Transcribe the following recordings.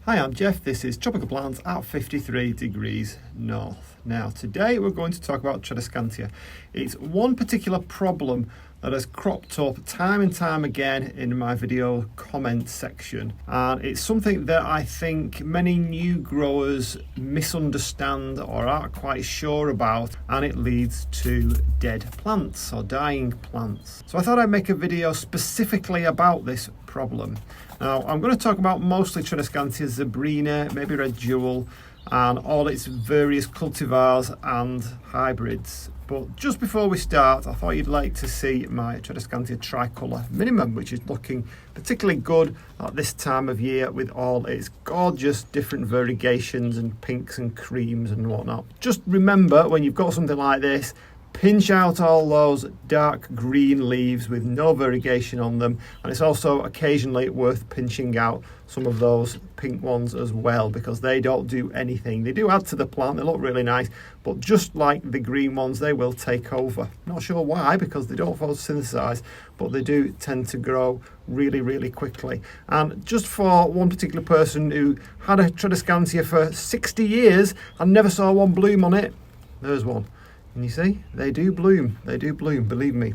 Hi, I'm Jeff. This is Tropical Plants at 53 degrees north. Now, today we're going to talk about Tradescantia. It's one particular problem that has cropped up time and time again in my video comment section, and it's something that I think many new growers misunderstand or aren't quite sure about, and it leads to dead plants or dying plants. So I thought I'd make a video specifically about this problem. Now, I'm going to talk about mostly Tradescantia zebrina, maybe red jewel, and all its various cultivars and hybrids. But just before we start, I thought you'd like to see my Tradescantia tricolour minimum, which is looking particularly good at this time of year with all its gorgeous different variegations and pinks and creams and whatnot. Just remember, when you've got something like this, pinch out all those dark green leaves with no variegation on them, and it's also occasionally worth pinching out some of those pink ones as well, because they don't do anything. They do add to the plant, they look really nice, but just like the green ones, they will take over. Not sure why, because they don't photosynthesize, but they do tend to grow really quickly. And just for one particular person who had a Tradescantia for 60 years and never saw one bloom on it, there's one. And you see, they do bloom, believe me.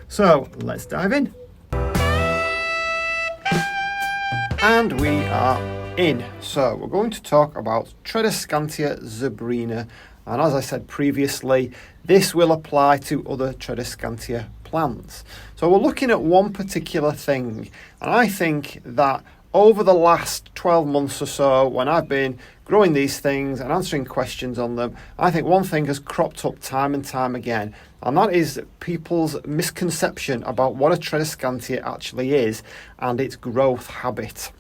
So let's dive in. And we are in. So we're going to talk about Tradescantia zebrina. And as I said previously, this will apply to other Tradescantia plants. So we're looking at one particular thing. And I think that over the last 12 months or so, when I've been growing these things and answering questions on them, I think one thing has cropped up time and time again, and that is people's misconception about what a Tradescantia actually is and its growth habit.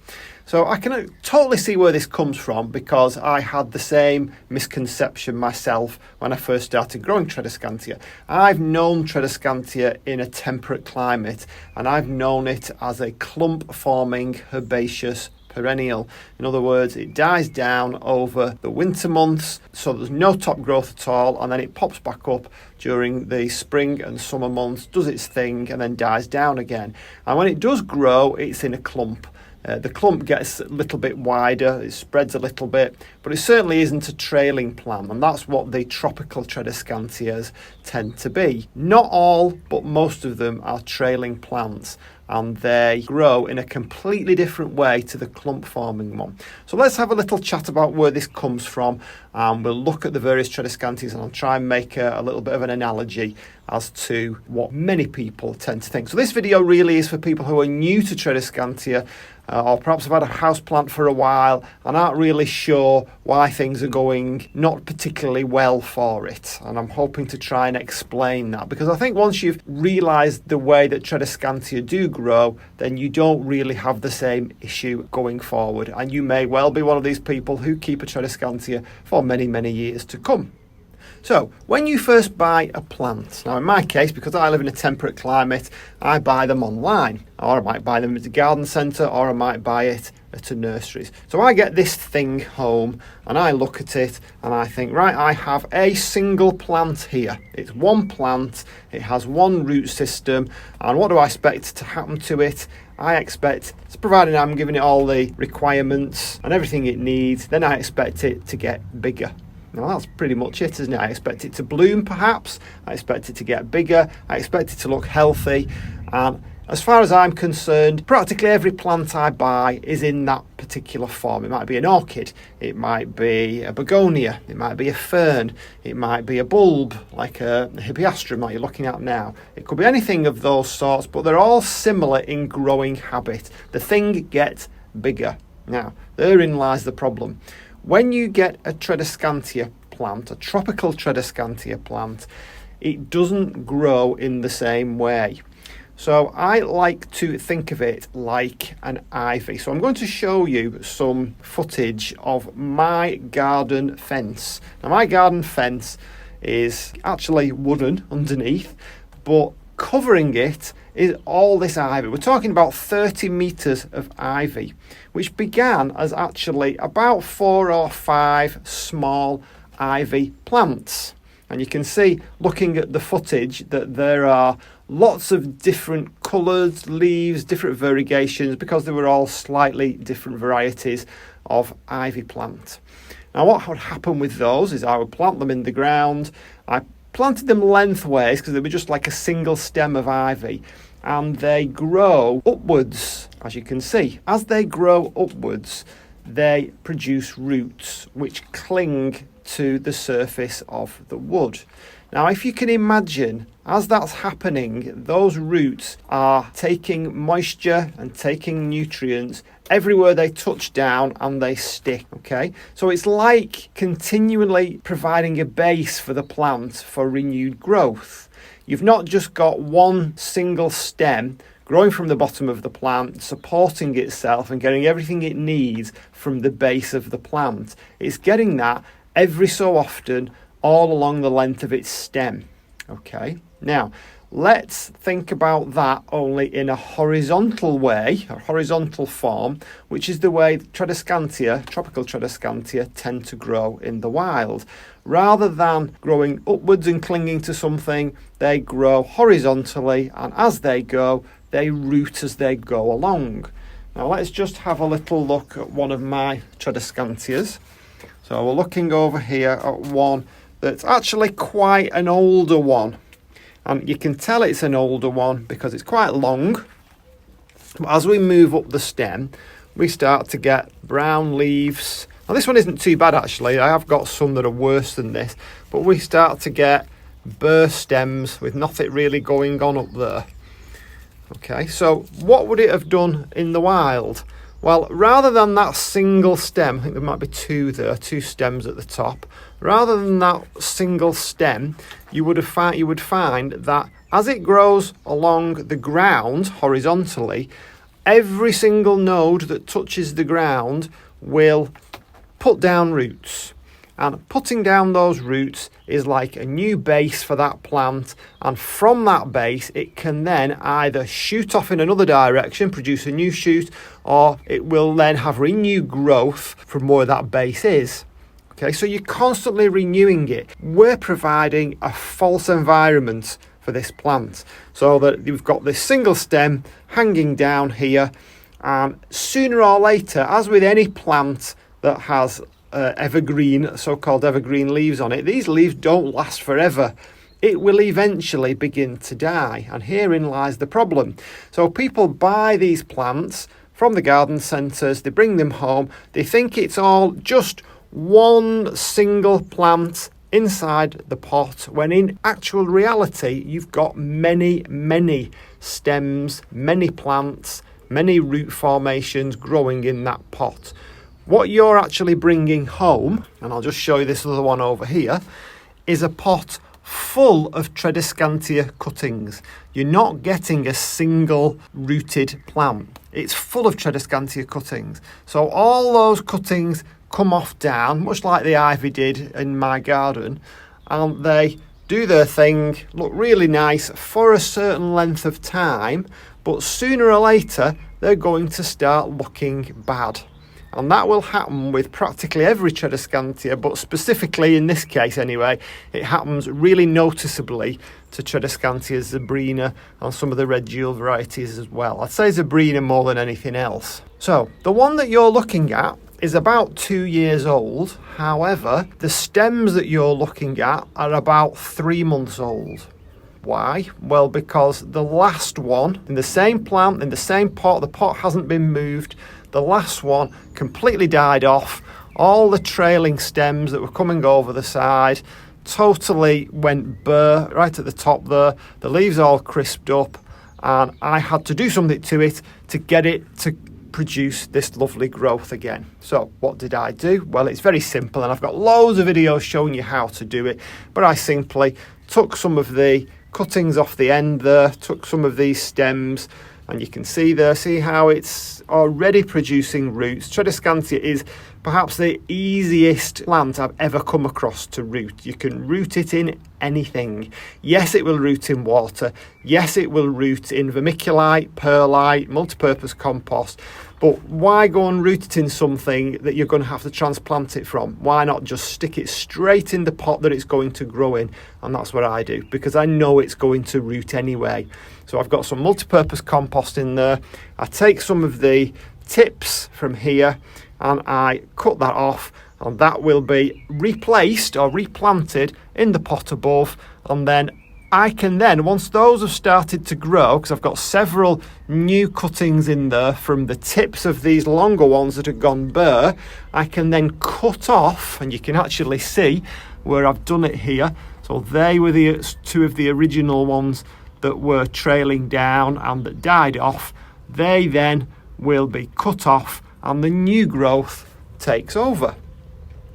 So I can totally see where this comes from, because I had the same misconception myself when I first started growing Tradescantia. I've known Tradescantia in a temperate climate, and I've known it as a clump-forming herbaceous perennial. In other words, it dies down over the winter months, so there's no top growth at all, and then it pops back up during the spring and summer months, does its thing, and then dies down again. And when it does grow, it's in a clump. The clump gets a little bit wider, it spreads a little bit, but it certainly isn't a trailing plant, and that's what the tropical Tradescantias tend to be. Not all, but most of them are trailing plants, and they grow in a completely different way to the clump forming one. So let's have a little chat about where this comes from, and we'll look at the various Tradescantias, and I'll try and make a little bit of an analogy as to what many people tend to think. So this video really is for people who are new to Tradescantia, or perhaps have had a houseplant for a while and aren't really sure why things are going not particularly well for it. And I'm hoping to try and explain that, because I think once you've realised the way that Tradescantia do grow, then you don't really have the same issue going forward, and you may well be one of these people who keep a Tradescantia for many years to come. So, when you first buy a plant, now in my case, because I live in a temperate climate, I buy them online, or I might buy them at a garden centre, or I might buy it at a nurseries. So I get this thing home, and I look at it, and I think, right, I have a single plant here. It's one plant, it has one root system, and what do I expect to happen to it? I expect, provided I'm giving it all the requirements and everything it needs, then I expect it to get bigger. Now that's pretty much it, isn't it? I expect it to bloom, perhaps. I expect it to get bigger. I expect it to look healthy. And as far as I'm concerned, practically every plant I buy is in that particular form. It might be an orchid. It might be a begonia. It might be a fern. It might be a bulb, like a hippeastrum like you're looking at now. It could be anything of those sorts, but they're all similar in growing habit. The thing gets bigger. Now, therein lies the problem. When you get a Tradescantia plant, a tropical Tradescantia plant, it doesn't grow in the same way. So I like to think of it like an ivy. So I'm going to show you some footage of my garden fence. Now my garden fence is actually wooden underneath, but covering it is all this ivy. We're talking about 30 metres of ivy, which began as actually about 4 or 5 small ivy plants. And you can see, looking at the footage, that there are lots of different colours, leaves, different variegations, because they were all slightly different varieties of ivy plant. Now what would happen with those is I would plant them in the ground. I planted them lengthways because they were just like a single stem of ivy, and they grow upwards, as you can see. As they grow upwards, they produce roots which cling to the surface of the wood. Now, if you can imagine, as that's happening, those roots are taking moisture and taking nutrients everywhere they touch down, and they stick, okay? So it's like continually providing a base for the plant for renewed growth. You've not just got one single stem growing from the bottom of the plant, supporting itself and getting everything it needs from the base of the plant. It's getting that every so often all along the length of its stem. Okay, now let's think about that only in a horizontal way, a horizontal form, which is the way Tradescantia, tropical Tradescantia, tend to grow in the wild. Rather than growing upwards and clinging to something, they grow horizontally, and as they go, they root as they go along. Now let's just have a little look at one of my Tradescantias. So we're looking over here at one that's actually quite an older one, and you can tell it's an older one because it's quite long. But as we move up the stem, we start to get brown leaves. Now this one isn't too bad actually, I have got some that are worse than this, but we start to get bare stems with nothing really going on up there. Okay, so what would it have done in the wild? Well, rather than that single stem, I think there might be two there, two stems at the top. Rather than that single stem, you would find that as it grows along the ground horizontally, every single node that touches the ground will put down roots. And putting down those roots is like a new base for that plant, and from that base it can then either shoot off in another direction, produce a new shoot, or it will then have renewed growth from where that base is. Okay, so you're constantly renewing it. We're providing a false environment for this plant, so that you've got this single stem hanging down here, and sooner or later, as with any plant that has evergreen, so-called evergreen leaves on it, these leaves don't last forever. It will eventually begin to die, and herein lies the problem. So people buy these plants from the garden centres, they bring them home, they think it's all just one single plant inside the pot, when in actual reality you've got many stems, many plants, many root formations growing in that pot. What you're actually bringing home, and I'll just show you this other one over here, is a pot full of Tradescantia cuttings. You're not getting a single rooted plant. It's full of Tradescantia cuttings. So all those cuttings come off down, much like the ivy did in my garden, and they do their thing, look really nice for a certain length of time, but sooner or later they're going to start looking bad. And that will happen with practically every Tradescantia, but specifically in this case anyway, it happens really noticeably to Tradescantia zebrina and some of the red jewel varieties as well. I'd say zebrina more than anything else. So the one that you're looking at is about 2 years old. However, the stems that you're looking at are about 3 months old. Why? Well, because the last one, in the same plant, in the same pot, the pot hasn't been moved, the last one completely died off. All the trailing stems that were coming over the side totally went bare right at the top there. The leaves all crisped up, and I had to do something to it to get it to produce this lovely growth again. So what did I do? Well, it's very simple, and I've got loads of videos showing you how to do it, but I simply took some of the cuttings off the end there, took some of these stems, and you can see there, see how it's already producing roots. Tradescantia is perhaps the easiest plant I've ever come across to root. You can root it in anything. Yes, it will root in water. Yes, it will root in vermiculite, perlite, multipurpose compost. But why go and root it in something that you're going to have to transplant it from? Why not just stick it straight in the pot that it's going to grow in? And that's what I do, because I know it's going to root anyway. So I've got some multi-purpose compost in there. I take some of the tips from here and I cut that off, and that will be replaced or replanted in the pot above. And then I can then, once those have started to grow, because I've got several new cuttings in there from the tips of these longer ones that have gone bare, I can then cut off, and you can actually see where I've done it here. So they were the two of the original ones that were trailing down and that died off. They then will be cut off and the new growth takes over.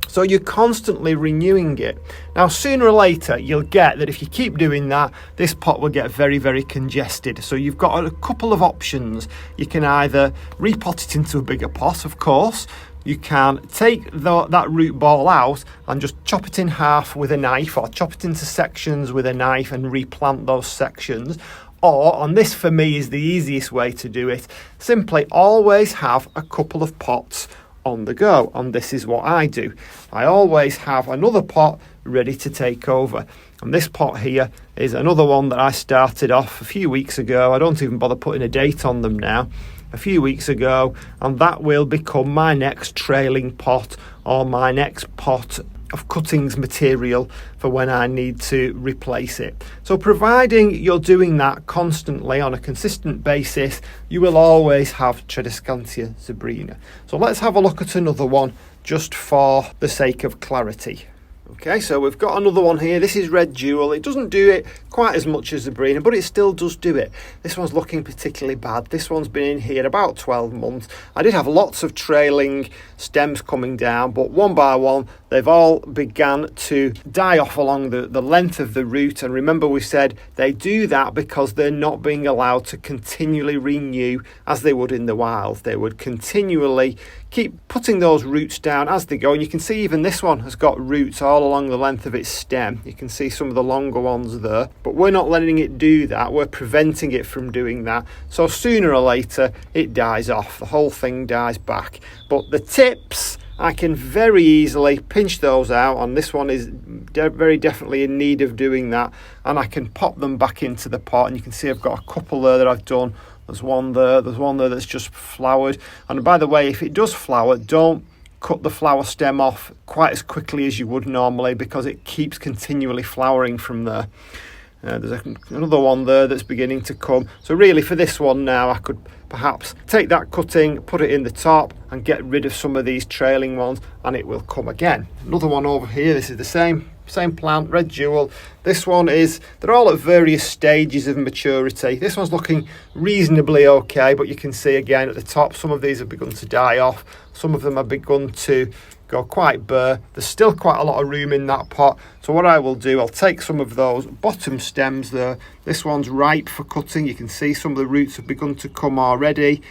So you're constantly renewing it. Now, sooner or later, you'll get that if you keep doing that, this pot will get very, very congested. So you've got a couple of options. You can either repot it into a bigger pot, of course. You can take that root ball out and just chop it in half with a knife, or chop it into sections with a knife and replant those sections. Or, and this for me is the easiest way to do it, simply always have a couple of pots on the go. And this is what I do. I always have another pot ready to take over. And this pot here is another one that I started off a few weeks ago. I don't even bother putting a date on them now. A few weeks ago, and that will become my next trailing pot, or my next pot of cuttings material for when I need to replace it. So providing you're doing that constantly on a consistent basis, you will always have Tradescantia zebrina. So let's have a look at another one just for the sake of clarity. Okay, so we've got another one here. This is Red Jewel. It doesn't do it quite as much as Zebrina, but it still does do it. This one's looking particularly bad. This one's been in here about 12 months. I did have lots of trailing stems coming down, but one by one, they've all began to die off along the length of the root. And remember, we said they do that because they're not being allowed to continually renew as they would in the wild. They would continually keep putting those roots down as they go. And you can see even this one has got roots all along the length of its stem. You can see some of the longer ones there, but we're not letting it do that. We're preventing it from doing that. So sooner or later, it dies off. The whole thing dies back. But the tips, I can very easily pinch those out, and this one is very definitely in need of doing that. And I can pop them back into the pot, and you can see I've got a couple there that I've done. There's one there that's just flowered. And by the way, if it does flower, don't cut the flower stem off quite as quickly as you would normally, because it keeps continually flowering from there. There's another one there that's beginning to come. So really for this one now, I could perhaps take that cutting, put it in the top and get rid of some of these trailing ones, and it will come again. Another one over here, this is the same plant, Red Jewel. This one is, they're all at various stages of maturity. This one's looking reasonably okay, but you can see again at the top, some of these have begun to die off. Some of them have begun to go quite bare. There's still quite a lot of room in that pot. So what I will do, I'll take some of those bottom stems there. This one's ripe for cutting. You can see some of the roots have begun to come already.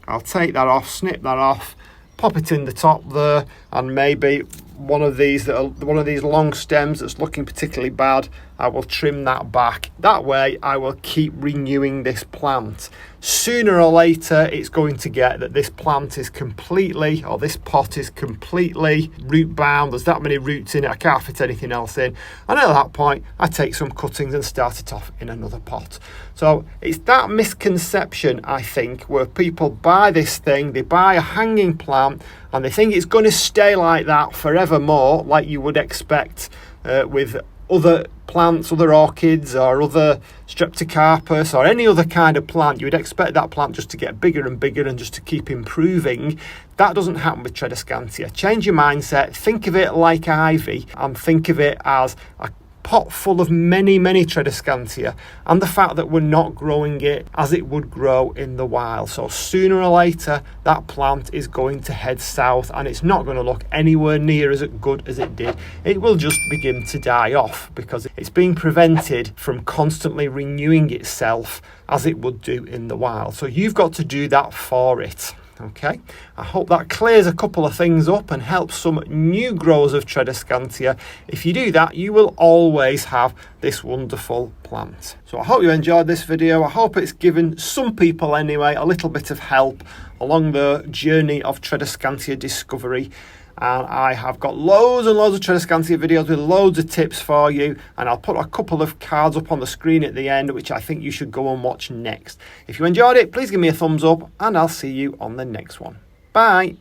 I'll take that off, snip that off, pop it in the top there, and maybe one of these long stems that's looking particularly bad, I will trim that back. That way I will keep renewing this plant. Sooner or later it's going to get that this plant is completely, or this pot is completely root bound. There's that many roots in it, I can't fit anything else in. And at that point I take some cuttings and start it off in another pot. So it's that misconception, I think, where people buy this thing, they buy a hanging plant and they think it's going to stay like that forevermore, like you would expect with other plants, other orchids or other streptocarpus or any other kind of plant. You would expect that plant just to get bigger and bigger and just to keep improving. That doesn't happen with Tradescantia. Change your mindset, think of it like ivy and think of it as a pot full of many Tradescantia, and the fact that we're not growing it as it would grow in the wild. So sooner or later that plant is going to head south and it's not going to look anywhere near as good as it did. It will just begin to die off because it's being prevented from constantly renewing itself as it would do in the wild. So you've got to do that for it. Okay, I hope that clears a couple of things up and helps some new growers of Tradescantia. If you do that, you will always have this wonderful plant. So I hope you enjoyed this video. I hope it's given some people anyway a little bit of help along the journey of Tradescantia discovery. And I have got loads and loads of Tradescantia videos with loads of tips for you, and I'll put a couple of cards up on the screen at the end which I think you should go and watch next. If you enjoyed it, please give me a thumbs up, and I'll see you on the next one. Bye.